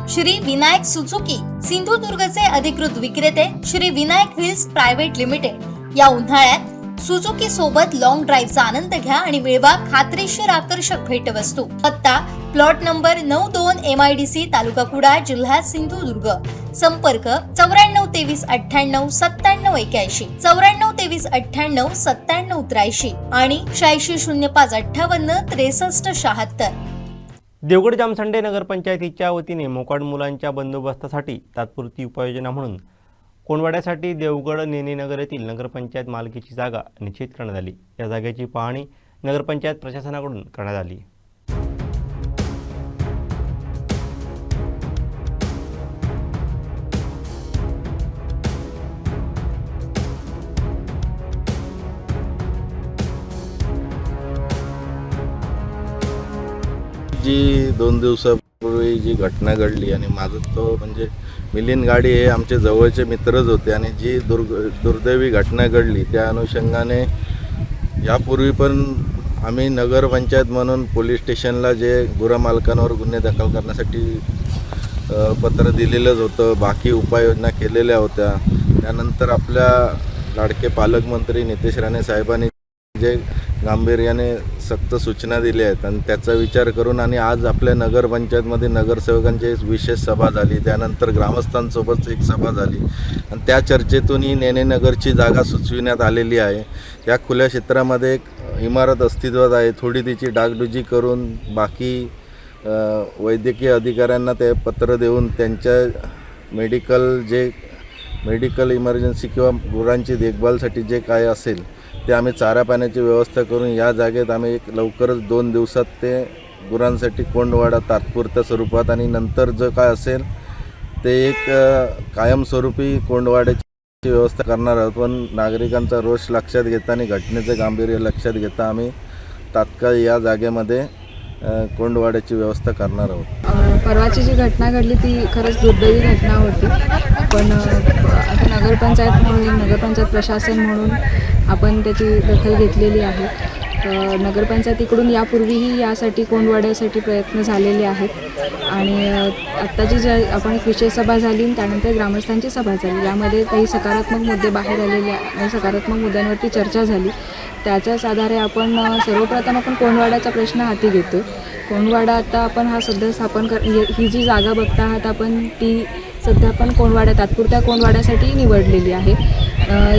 Shri Vinayak Suzuki सिंधुदुर्गचे अधिकृत विक्रेते Shri Vinayak wheels private limited या उन्हाळ्यात सुझुकी सोबत लॉंग ड्राईव्हचा आनंद घ्या आणि मिळवा खात्रीशीर आकर्षक भेटवस्तू। पत्ता प्लॉट नंबर 92 MIDC तालुका कुडाळ जिल्हा सिंधुदुर्ग। संपर्क 9423989781 9423989783 आणि 860558637676। देवगड जामसंडे नगरपंचायतीच्या वतीने मोकाट मुलांच्या बंदोबस्तासाठी तात्पुरती उपाययोजना म्हणून कोंडवाड्यासाठी देवगड नेनेनगर येथील नगरपंचायत मालकीची जागा निश्चित करण्यात आली। या जागेची पाहणी नगरपंचायत प्रशासनाकडून करण्यात आली। जी 2 दिवसापूर्वी जी घटना घडली आणि माझं तो म्हणजे मिलिंद गाडी हे आमचे जवळचे मित्रच होते आणि जी दुर्दैवी घटना घडली त्या अनुषंगाने यापूर्वी पण आम्ही नगरपंचायत म्हणून पोलीस स्टेशनला जे गुरामालकांवर गुन्हे दाखल करण्यासाठी पत्र दिलेलंच होतं, बाकी उपाययोजना केलेल्या होत्या। त्यानंतर आपल्या लाडके पालकमंत्री नितेश राणे साहेबांनी जे गांभीर्याने सक्त सूचना दिल्या आहेत आणि त्याचा विचार करून आणि आज आपल्या नगरपंचायतमध्ये नगरसेवकांची विशेष सभा झाली, त्यानंतर ग्रामस्थांसोबत एक सभा झाली आणि त्या चर्चेतून ही नेनेनगरची जागा सुचविण्यात आलेली आहे। या खुल्या क्षेत्रामध्ये एक इमारत अस्तित्वात आहे, थोडी तिची डागडुजी करून बाकी वैद्यकीय अधिकाऱ्यांना ते पत्र देऊन त्यांच्या मेडिकल इमर्जन्सी किंवा गुरांची देखभालसाठी जे काय असेल ते आम्ही चारा पाण्याची व्यवस्था करून या जागेत आम्ही एक लवकरच 2 दिवसात ते गुरांसाठी कोंडवाडा तात्पुरत्या स्वरूपात आणि नंतर जो काय असेल ते एक कायमस्वरूपी कोंडवाड्याची व्यवस्था करणार आहोत। पण नागरिकांचा रोष लक्षात घेता आणि घटनेचं गांभीर्य लक्षात घेता आम्ही तात्काळ या जागेमध्ये कोंडवाड्याची व्यवस्था करणार आहोत। परवाची जी घटना घडली ती खरंच दुर्दैवी घटना होती, पण आता नगरपंचायत प्रशासन म्हणून आपण त्याची दखल घेतलेली आहे। नगरपंचायतीकडून यापूर्वीही यासाठी कोंडवाड्यासाठी प्रयत्न झालेले आहेत आणि आत्ताची जी आपण एक विशेष सभा झाली त्यानंतर ग्रामस्थांची सभा झाली, यामध्ये काही सकारात्मक मुद्दे बाहेर आलेले आणि सकारात्मक मुद्द्यांवरती चर्चा झाली। त्याच्याच आधारे आपण सर्वप्रथम कोंडवाड्याचा प्रश्न हाती घेतो। कोंडवाडा आता आपण हा सध्या स्थापन ही जी जागा बघता आहात आपण ती सध्या आपण तात्पुरत्या कोंडवाड्यासाठी निवडलेली आहे।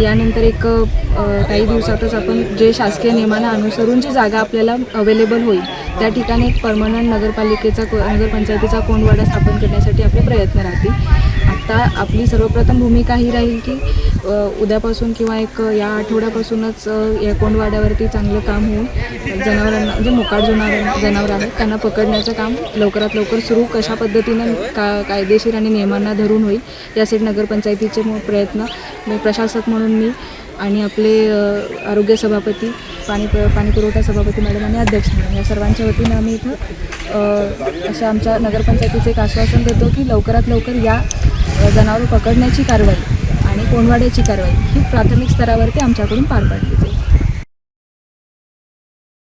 यानंतर काही दिवसातच आपण जे शासकीय नियमांना अनुसरून जी जागा आपल्याला अवेलेबल होईल त्या ठिकाणी एक परमनंट नगरपंचायतीचा कोंडवाडा स्थापन करण्यासाठी आपले प्रयत्न राहतील। आत्ता आपली सर्वप्रथम भूमिका ही राहील की उद्यापासून किंवा या आठवड्यापासूनच या कोंडवाड्यावरती चांगलं काम होऊन जनावरांना जे मोकाट जनावर आहेत त्यांना पकडण्याचं काम लवकरात लवकर सुरू कशा पद्धतीनं कायदेशीर आणि नियमांना धरून होईल यासाठी नगरपंचायतीचे प्रयत्न प्रशासक म्हणून मी आणि आपले आरोग्य सभापती पाणीपुरवठा सभापती मॅडम आणि अध्यक्ष मॅडम या सर्वांच्या वतीनं आम्ही इथं असं आमच्या नगरपंचायतीचे एक आश्वासन देतो की लवकरात लवकर या जनावर पकडण्याची कारवाई आणि कोंडवाड्याची कारवाई ही प्राथमिक स्तरावरती आमच्याकडून पार पाडली जाईल।